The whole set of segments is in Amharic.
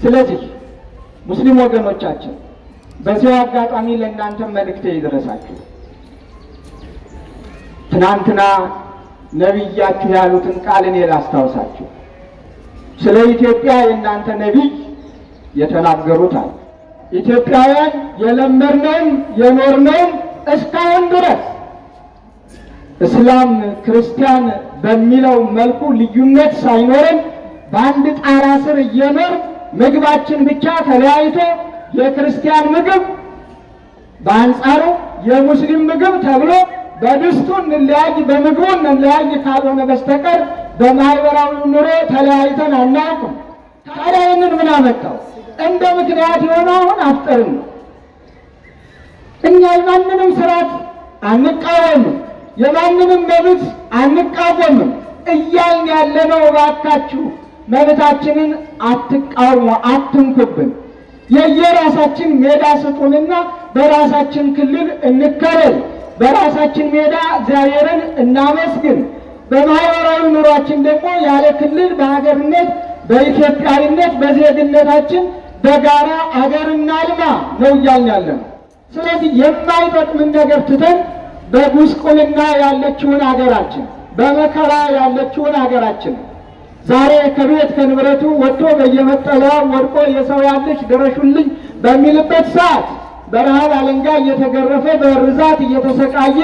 ስለዚህ ሙስሊም ወገኖቻችን በዚህ አጋጣሚ ለእናንተ መልእክቴ ይድረሳችሁ። ትናንትና ነብያችሁ ያሉትን ቃል እኔ ላስታውሳችሁ። ስለ ኢትዮጵያ የእናንተ ነብይ የተናገሩት አለ። ኢትዮጵያውያን የለመድነውን የኖርነውን እስካሁን ድረስ እስላም ክርስቲያን በሚለው መልኩ ልዩነት ሳይኖረን በአንድ ጣራ ስር እየኖር ምግባችን ብቻ ተለያይቶ የክርስቲያን ምግብ በአንጻሩ የሙስሊም ምግብ ተብሎ በድስቱ እንለያይ በምግቡ እንለያይ ካልሆነ በስተቀር በማህበራዊ ኑሮ ተለያይተን አናውቅም። ታዲያ ይህንን ምን አመጣው? እንደ ምክንያት የሆነው አሁን አፍጠርን ነው። እኛ የማንንም ስርዓት አንቃወምም፣ የማንንም መብት አንቃወምም እያልን ያለነው እባካችሁ መብታችንን አትቃወሙ፣ አትንኩብን። የየራሳችን ሜዳ ስጡንና በራሳችን ክልል እንከለል፣ በራሳችን ሜዳ እግዚአብሔርን እናመስግን። በማህበራዊ ኑሯችን ደግሞ ያለ ክልል በሀገርነት በኢትዮጵያዊነት በዜግነታችን በጋራ አገር እናልማ ነው እያልን ያለነው። ስለዚህ የማይጠቅምን ነገር ትተን በጉስቁልና ያለችውን ሀገራችን በመከራ ያለችውን ሀገራችን ዛሬ ከቤት ከንብረቱ ወጥቶ በየመጠለያው ወድቆ የሰው ያለሽ ድረሹልኝ በሚልበት ሰዓት በረሃብ አለንጋ እየተገረፈ በርዛት እየተሰቃየ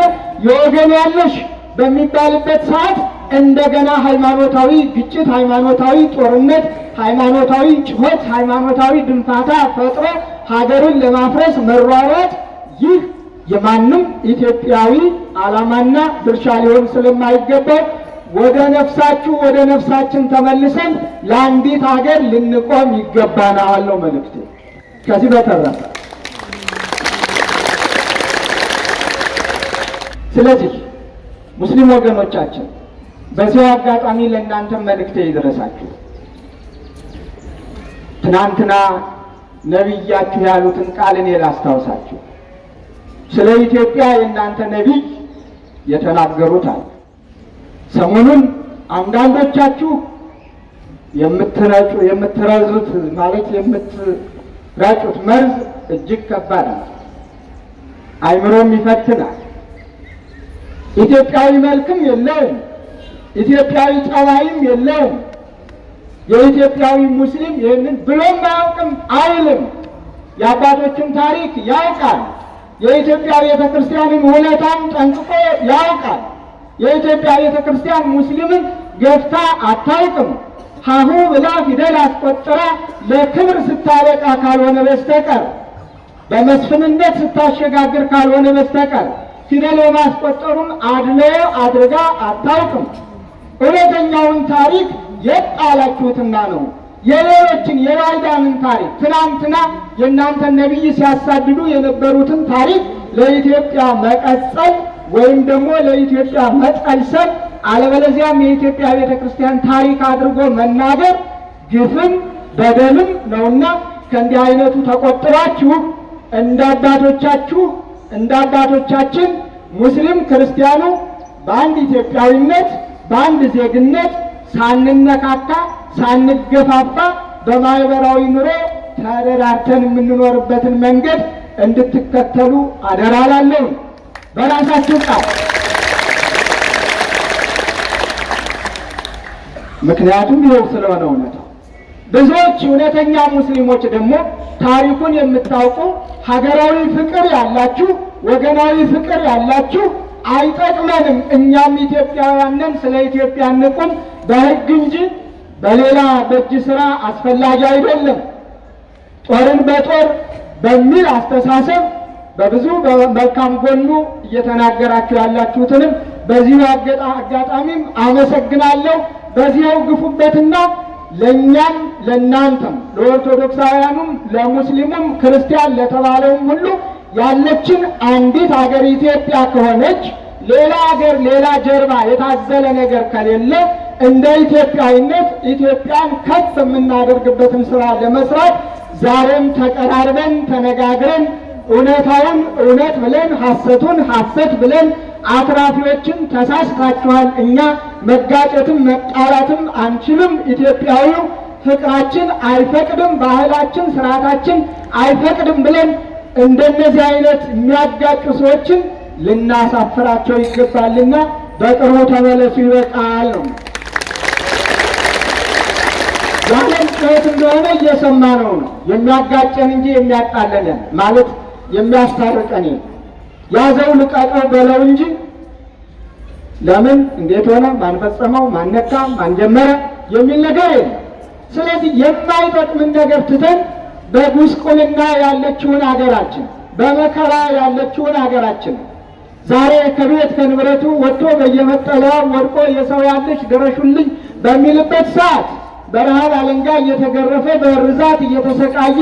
የወገን ያለሽ በሚባልበት ሰዓት እንደገና ሃይማኖታዊ ግጭት፣ ሃይማኖታዊ ጦርነት፣ ሃይማኖታዊ ጭሆት፣ ሃይማኖታዊ ድንፋታ ፈጥሮ ሀገርን ለማፍረስ መሯሯጥ ይህ የማንም ኢትዮጵያዊ ዓላማና ድርሻ ሊሆን ስለማይገባው ወደ ነፍሳችሁ ወደ ነፍሳችን ተመልሰን ለአንዲት ሀገር ልንቆም ይገባናል ነው መልእክቴ። ከዚህ በተረፈ ስለዚህ ሙስሊም ወገኖቻችን በዚህ አጋጣሚ ለእናንተ መልእክቴ ይድረሳችሁ። ትናንትና ነብያችሁ ያሉትን ቃል እኔ ላስታውሳችሁ። ስለ ኢትዮጵያ የእናንተ ነቢይ የተናገሩት አለ። ሰሞኑን አንዳንዶቻችሁ የምትረዙት ማለት የምትራጩት መርዝ እጅግ ከባድ ነው፣ አይምሮም ይፈትናል። ኢትዮጵያዊ መልክም የለውም፣ ኢትዮጵያዊ ጠባይም የለውም። የኢትዮጵያዊ ሙስሊም ይህንን ብሎም አያውቅም አይልም። የአባቶችን ታሪክ ያውቃል። የኢትዮጵያ ቤተክርስቲያንን ውለታን ጠንቅቆ ያውቃል። የኢትዮጵያ ቤተክርስቲያን ሙስሊምን ገፍታ አታውቅም። ሀሁ ብላ ፊደል አስቆጥራ ለክብር ስታበቃ ካልሆነ በስተቀር በመስፍንነት ስታሸጋግር ካልሆነ በስተቀር ፊደል የማስቆጠሩን አድልዎ አድርጋ አታውቅም። እውነተኛውን ታሪክ የጣላችሁትና ነው። የሌሎችን የባዕዳንን ታሪክ ትናንትና የእናንተን ነቢይ ሲያሳድዱ የነበሩትን ታሪክ ለኢትዮጵያ መቀጸል ወይም ደግሞ ለኢትዮጵያ መጠልሰል አለበለዚያም የኢትዮጵያ ቤተክርስቲያን ታሪክ አድርጎ መናገር ግፍም በደልም ነውና ከእንዲህ አይነቱ ተቆጥባችሁ እንደ አባቶቻችን ሙስሊም ክርስቲያኑ በአንድ ኢትዮጵያዊነት በአንድ ዜግነት ሳንነካካ ሳንገፋፋ በማህበራዊ ኑሮ ተደራርተን የምንኖርበትን መንገድ እንድትከተሉ አደራ እላለሁ። በራሳችሁ ቃል ምክንያቱም ይኸው ስለሆነ እውነታው ብዙዎች እውነተኛ ሙስሊሞች ደግሞ ታሪኩን የምታውቁ ሀገራዊ ፍቅር ያላችሁ ወገናዊ ፍቅር ያላችሁ አይጠቅመንም፣ እኛም ኢትዮጵያውያን ነን፣ ስለ ኢትዮጵያ እንቁም በሕግ እንጂ በሌላ በእጅ ስራ አስፈላጊ አይደለም፣ ጦርን በጦር በሚል አስተሳሰብ በብዙ በመልካም ጎኑ እየተናገራችሁ ያላችሁትንም በዚሁ አጋጣሚም አመሰግናለሁ። በዚያው ግፉበትና ለእኛም ለእናንተም ለኦርቶዶክሳውያኑም ለሙስሊሙም ክርስቲያን ለተባለውም ሁሉ ያለችን አንዲት ሀገር ኢትዮጵያ ከሆነች ሌላ ሀገር ሌላ ጀርባ የታዘለ ነገር ከሌለ እንደ ኢትዮጵያዊነት ኢትዮጵያን ከፍ የምናደርግበትን ስራ ለመስራት ዛሬም ተቀራርበን ተነጋግረን እውነታውን እውነት ብለን ሐሰቱን ሐሰት ብለን አትራፊዎችን ተሳስታችኋል፣ እኛ መጋጨትም መጣላትም አንችልም፣ ኢትዮጵያዊው ፍቅራችን አይፈቅድም፣ ባህላችን፣ ስርዓታችን አይፈቅድም ብለን እንደነዚህ አይነት የሚያጋጩ ሰዎችን ልናሳፍራቸው ይገባልና በቅርቡ ተመለሱ፣ ይበቃል ነው። ያንን ጩኸት እንደሆነ እየሰማ ነው። የሚያጋጨን እንጂ የሚያጣለን ማለት የሚያስታርቀን ያዘው ልቀቀው በለው እንጂ ለምን እንዴት ሆነ ማን ፈጸመው ማን ነካ ማን ጀመረ የሚል ነገር የለም። ስለዚህ የማይጠቅምን ነገር ትተን በጉስቁልና ያለችውን ሀገራችን በመከራ ያለችውን ሀገራችን ዛሬ ከቤት ከንብረቱ ወጥቶ በየመጠለያው ወድቆ የሰው ያለች ድረሹልኝ በሚልበት ሰዓት በረሃብ አለንጋ እየተገረፈ በርዛት እየተሰቃየ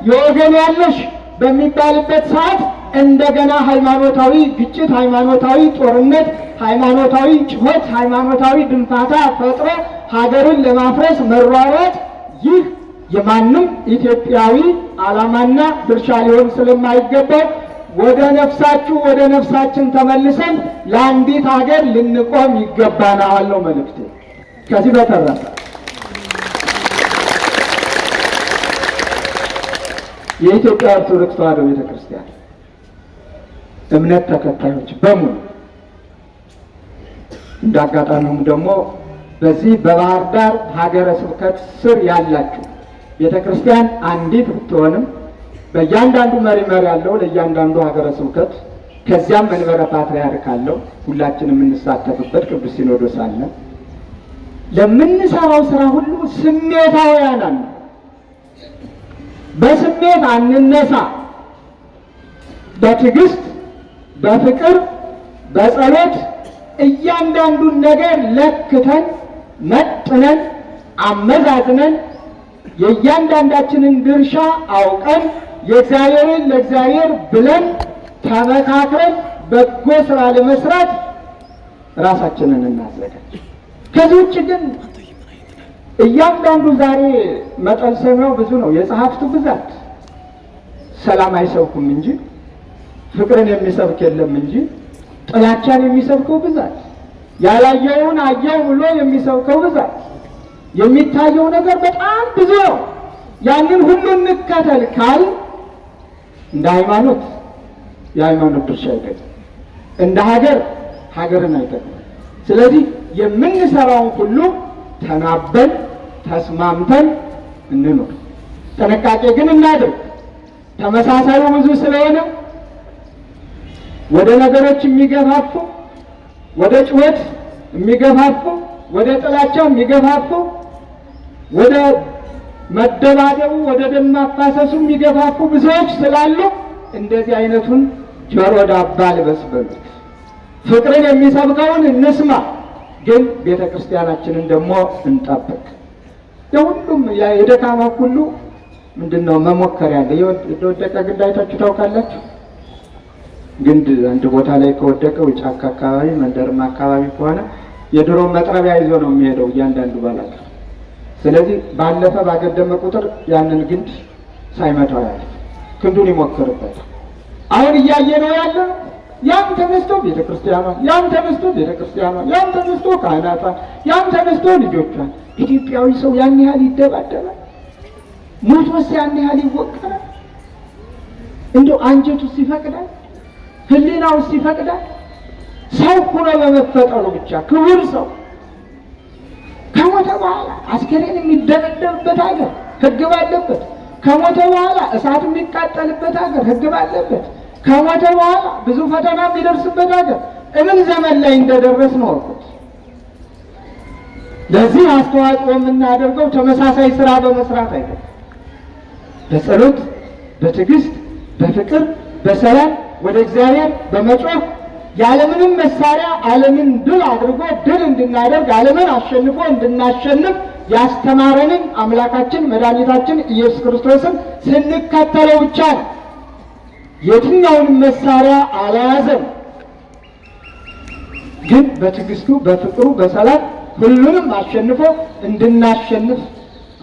የወገን ያለሽ በሚባልበት ሰዓት እንደገና ሃይማኖታዊ ግጭት፣ ሃይማኖታዊ ጦርነት፣ ሃይማኖታዊ ጩኸት፣ ሃይማኖታዊ ድንፋታ ፈጥሮ ሀገርን ለማፍረስ መሯሯጥ ይህ የማንም ኢትዮጵያዊ ዓላማና ድርሻ ሊሆን ስለማይገባው ወደ ነፍሳችሁ ወደ ነፍሳችን ተመልሰን ለአንዲት ሀገር ልንቆም ይገባናል ነው መልእክቴ። ከዚህ በተረፈ የኢትዮጵያ ኦርቶዶክስ ተዋሕዶ ቤተክርስቲያን እምነት ተከታዮች በሙሉ እንዳጋጣሚውም ደግሞ በዚህ በባህር ዳር ሀገረ ስብከት ስር ያላችሁ ቤተክርስቲያን አንዲት ብትሆንም በእያንዳንዱ መሪ ያለው ለእያንዳንዱ ሀገረ ስብከት ከዚያም መንበረ ፓትርያርክ አለው ሁላችንም የምንሳተፍበት ቅዱስ ሲኖዶስ አለ። ለምንሰራው ስራ ሁሉ ስሜታውያን ነን። በስሜት አንነሳ። በትዕግስት በፍቅር በጸሎት እያንዳንዱን ነገር ለክተን መጥነን አመዛዝነን የእያንዳንዳችንን ድርሻ አውቀን የእግዚአብሔርን ለእግዚአብሔር ብለን ተመካክረን በጎ ስራ ለመስራት ራሳችንን እናዘጋጅ። ከዚህ ውጭ ግን እያንዳንዱ ዛሬ መጠልሰሚያው ብዙ ነው። የጸሐፍቱ ብዛት ሰላም አይሰብኩም እንጂ ፍቅርን የሚሰብክ የለም እንጂ ጥላቻን የሚሰብከው ብዛት፣ ያላየውን አየው ብሎ የሚሰብከው ብዛት፣ የሚታየው ነገር በጣም ብዙ ነው። ያንን ሁሉ እንከተል ካል እንደ ሃይማኖት የሃይማኖት ድርሻ አይደለም፣ እንደ ሀገርን አይጠቅም። ስለዚህ የምንሰራውን ሁሉ ተናበን ተስማምተን እንኖር። ጥንቃቄ ግን እናድርግ። ተመሳሳዩ ብዙ ስለሆነ ወደ ነገሮች የሚገፋፉ ወደ ጩኸት የሚገፋፉ ወደ ጥላቻው የሚገፋፉ ወደ መደባደቡ ወደ ደም ማፋሰሱ የሚገፋፉ ብዙዎች ስላሉ እንደዚህ አይነቱን ጆሮ ዳባ ልበስ በሉት። ፍቅርን የሚሰብከውን እንስማ፣ ግን ቤተ ክርስቲያናችንን ደግሞ እንጠብቅ። የሁሉም የደካማ ሁሉ ምንድነው መሞከር ያለ የወደቀ ግንድ አይታችሁ ታውቃላችሁ? ግንድ አንድ ቦታ ላይ ከወደቀው ጫካ አካባቢ መንደርማ አካባቢ ከሆነ የድሮ መጥረቢያ ይዞ ነው የሚሄደው እያንዳንዱ ባላል። ስለዚህ ባለፈ ባገደመ ቁጥር ያንን ግንድ ሳይመታው ያለ ክንዱን ይሞክርበታል። አሁን እያየ ነው ያለ ያም ተነስቶ ቤተክርስቲያኗ፣ ያም ተነስቶ ቤተክርስቲያኗ፣ ያም ተነስቶ ካህናቷ፣ ያም ተነስቶ ልጆቿን። ኢትዮጵያዊ ሰው ያን ያህል ይደባደባል? ሞቶስ ያን ያህል ይወቀራል? እንደው አንጀቱስ ይፈቅዳል? ህሊናውስ ይፈቅዳል? ሰው ሆኖ በመፈጠሩ ብቻ ክቡር ሰው ከሞተ በኋላ አስከሬን የሚደበደብበት ሀገር ህግ ባለበት፣ ከሞተ በኋላ እሳት የሚቃጠልበት ሀገር ህግ ባለበት፣ ከሞተ በኋላ ብዙ ፈተና የሚደርስበት ሀገር እምን ዘመን ላይ እንደደረስ ነው እኮ። ለዚህ አስተዋጽኦ የምናደርገው ተመሳሳይ ስራ በመስራት አይደለም። በጸሎት በትዕግስት በፍቅር በሰላም ወደ እግዚአብሔር በመጮህ ያለምንም መሳሪያ ዓለምን ድል አድርጎ ድል እንድናደርግ ዓለምን አሸንፎ እንድናሸንፍ ያስተማረንን አምላካችን መድኃኒታችን ኢየሱስ ክርስቶስን ስንከተለው ብቻ ነው። የትኛውንም መሳሪያ አልያዘም፣ ግን በትዕግስቱ በፍቅሩ በሰላም ሁሉንም አሸንፎ እንድናሸንፍ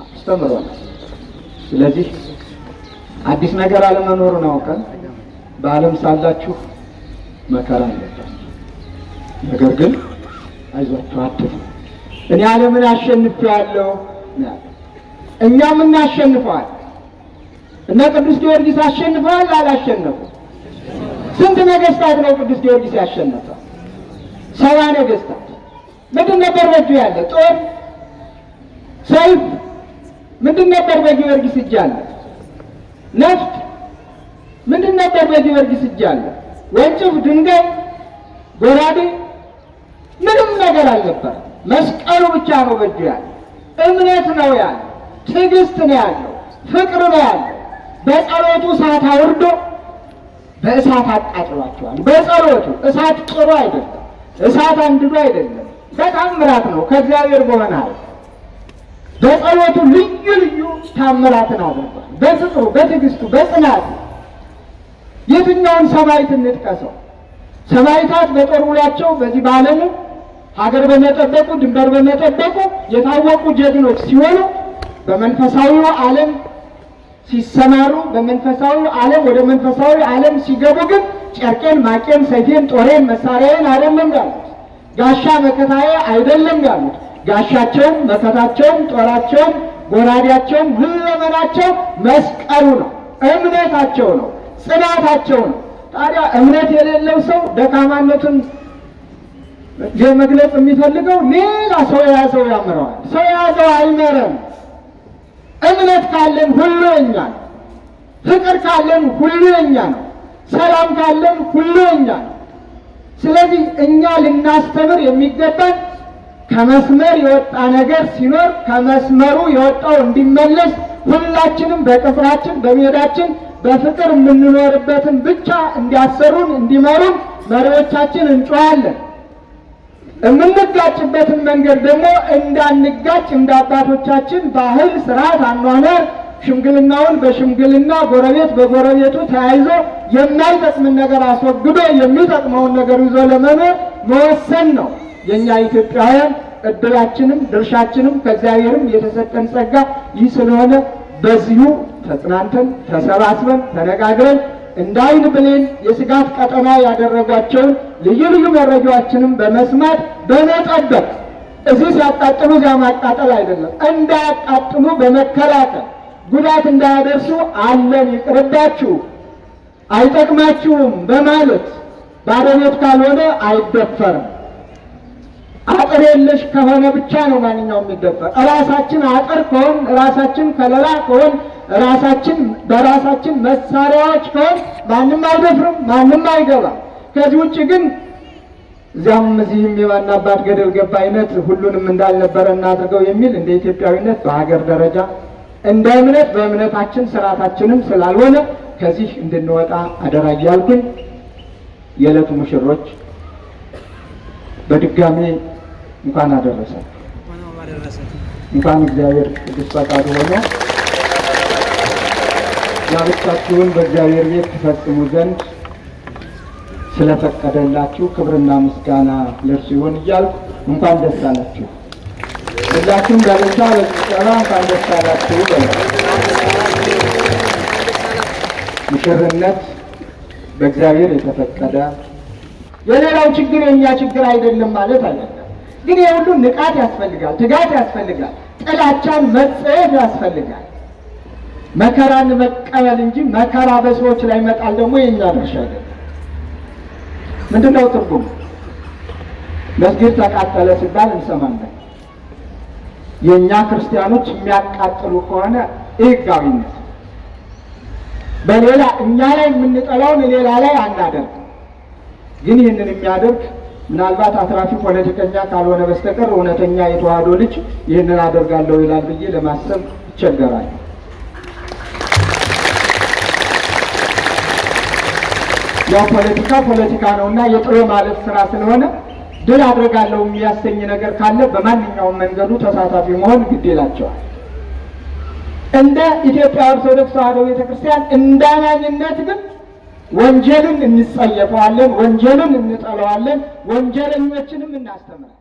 አስተምሮናል። ስለዚህ አዲስ ነገር አለመኖሩን አውቀን በዓለም ሳላችሁ መከራ አለባችሁ፣ ነገር ግን አይዟችሁ አትፍሩ፣ እኔ ዓለምን አሸንፌአለሁ። እኛም እናሸንፈዋል። እነ ቅዱስ ጊዮርጊስ አሸንፈዋል አላሸነፉ? ስንት ነገስታት ነው ቅዱስ ጊዮርጊስ ያሸነፈ? 70 ነገስታት። ምንድን ነበር በእጁ ያለ? ጦር፣ ሰይፍ። ምንድን ነበር በጊዮርጊስ እጅ ያለ? ነፍጥ። ምንድን ነበር በጊዮርጊስ እጅ ያለ? ወንጭፍ፣ ድንጋይ፣ ጎራዴ። ምንም ነገር አልነበረ። መስቀሉ ብቻ ነው በእጁ ያለ። እምነት ነው ያለ፣ ትዕግስት ነው ያለው፣ ፍቅር ነው ያለው። በጸሎቱ እሳት አውርዶ በእሳት አቃጥሏቸዋል። በጸሎቱ እሳት ጥሩ አይደለም፣ እሳት አንድዶ አይደለም፣ በታምራት ነው ከእግዚአብሔር በሆነ ኃይል። በጸሎቱ ልዩ ልዩ ታምራትን አድርጓል። በፍቅሩ፣ በትዕግስቱ፣ በጽናቱ። የትኛውን ሰማዕት እንጥቀሰው? ሰማዕታት በጦር ውሏቸው በዚህ በዓለም ሀገር በመጠበቁ ድንበር በመጠበቁ የታወቁ ጀግኖች ሲሆኑ በመንፈሳዊው ዓለም ሲሰማሩ በመንፈሳዊ ዓለም ወደ መንፈሳዊ ዓለም ሲገቡ ግን ጨርቄን፣ ማቄን፣ ሰይፌን፣ ጦሬን፣ መሳሪያዬን አይደለም ያሉት። ጋሻ መከታዬ አይደለም ያሉት። ጋሻቸውም፣ መከታቸውም፣ ጦራቸውም፣ ጎራዴያቸውም ሁለመናቸው መስቀሉ ነው። እምነታቸው ነው፣ ጽናታቸው ነው። ታዲያ እምነት የሌለው ሰው ደካማነቱን ለመግለጽ የሚፈልገው ሌላ ሰው የያዘው ያምረዋል። ሰው የያዘው አይመረም። እምነት ካለን ሁሉ የኛ ነው። ፍቅር ካለን ሁሉ የኛ ነው። ሰላም ካለን ሁሉ የኛ ነው። ስለዚህ እኛ ልናስተምር የሚገባን ከመስመር የወጣ ነገር ሲኖር ከመስመሩ የወጣው እንዲመለስ ሁላችንም በቅፍራችን በሜዳችን በፍቅር የምንኖርበትን ብቻ እንዲያሰሩን እንዲመሩን መሪዎቻችን እንጮሃለን። የምንጋጭበትን መንገድ ደግሞ እንዳንጋጭ እንደ አባቶቻችን ባህል፣ ስርዓት፣ አኗኗር ሽምግልናውን በሽምግልና ጎረቤት በጎረቤቱ ተያይዞ የማይጠቅምን ነገር አስወግዶ የሚጠቅመውን ነገር ይዞ ለመኖር መወሰን ነው። የኛ ኢትዮጵያውያን እድላችንም ድርሻችንም ከእግዚአብሔርም የተሰጠን ጸጋ ይህ ስለሆነ በዚሁ ተጽናንተን ተሰባስበን ተነጋግረን እንዳይን ብሌን የስጋት ቀጠና ያደረጓቸውን ልዩ ልዩ መረጃዎችንም በመስማት በመጠበቅ እዚህ ሲያቃጥሉ እዚያ ማቃጠል አይደለም፣ እንዳያቃጥሉ በመከላከል ጉዳት እንዳያደርሱ አለን ይቅርባችሁ፣ አይጠቅማችሁም በማለት ባዶ ቤት ካልሆነ አይደፈርም። አጥር የለሽ ከሆነ ብቻ ነው ማንኛውም የሚደፈር። ራሳችን አጥር ከሆን ራሳችን ከለላ ከሆን ራሳችን በራሳችን መሳሪያዎች ከሆን ማንም አይደፍርም፣ ማንም አይገባም። ከዚህ ውጭ ግን እዚያም እዚህም የዋና አባት ገደል ገባ አይነት ሁሉንም እንዳልነበረ እናድርገው የሚል እንደ ኢትዮጵያዊነት በሀገር ደረጃ እንደ እምነት በእምነታችን ስርዓታችንም ስላልሆነ ከዚህ እንድንወጣ አደራ እያልኩኝ የዕለቱ ሙሽሮች በድጋሚ እንኳን አደረሰን። እንኳን እግዚአብሔር ቅዱስ ፈቃዱ ሆኖ ጋብቻችሁን በእግዚአብሔር ቤት ትፈጽሙ ዘንድ ስለፈቀደላችሁ ክብርና ምስጋና ለእርሱ ይሁን እያልኩ እንኳን ደስ አላችሁ። ሁላችሁም በልልታ በጭብጨባ እንኳን ደስ አላችሁ በሉ። ሙሽርነት በእግዚአብሔር የተፈቀደ የሌላው ችግር የኛ ችግር አይደለም ማለት አይደለም። ግን የሁሉ ንቃት ያስፈልጋል፣ ትጋት ያስፈልጋል፣ ጥላቻን መጸየፍ ያስፈልጋል። መከራን መቀበል እንጂ መከራ በሰዎች ላይ መጣል ደግሞ የኛ ድርሻ አይደለም። ምንድነው ትርጉም? መስጊድ ተቃጠለ ሲባል እንሰማለን። የኛ ክርስቲያኖች የሚያቃጥሉ ከሆነ ሕጋዊነት በሌላ እኛ ላይ የምንጠላውን ሌላ ላይ አናደርግ። ግን ይህንን የሚያደርግ ምናልባት አትራፊ ፖለቲከኛ ካልሆነ በስተቀር እውነተኛ የተዋህዶ ልጅ ይህንን አደርጋለሁ ይላል ብዬ ለማሰብ ይቸገራል። ያው ፖለቲካ ነውና የጥሎ ማለት ስራ ስለሆነ ድል አድርጋለሁ የሚያሰኝ ነገር ካለ በማንኛውም መንገዱ ተሳታፊ መሆን ግድ ይላቸዋል። እንደ ኢትዮጵያ ኦርቶዶክስ ተዋህዶ ቤተክርስቲያን እንዳማኝነት ግን ወንጀልን እንጸየፈዋለን፣ ወንጀልን እንጠላዋለን፣ ወንጀለኞችንም እናስተምራለን።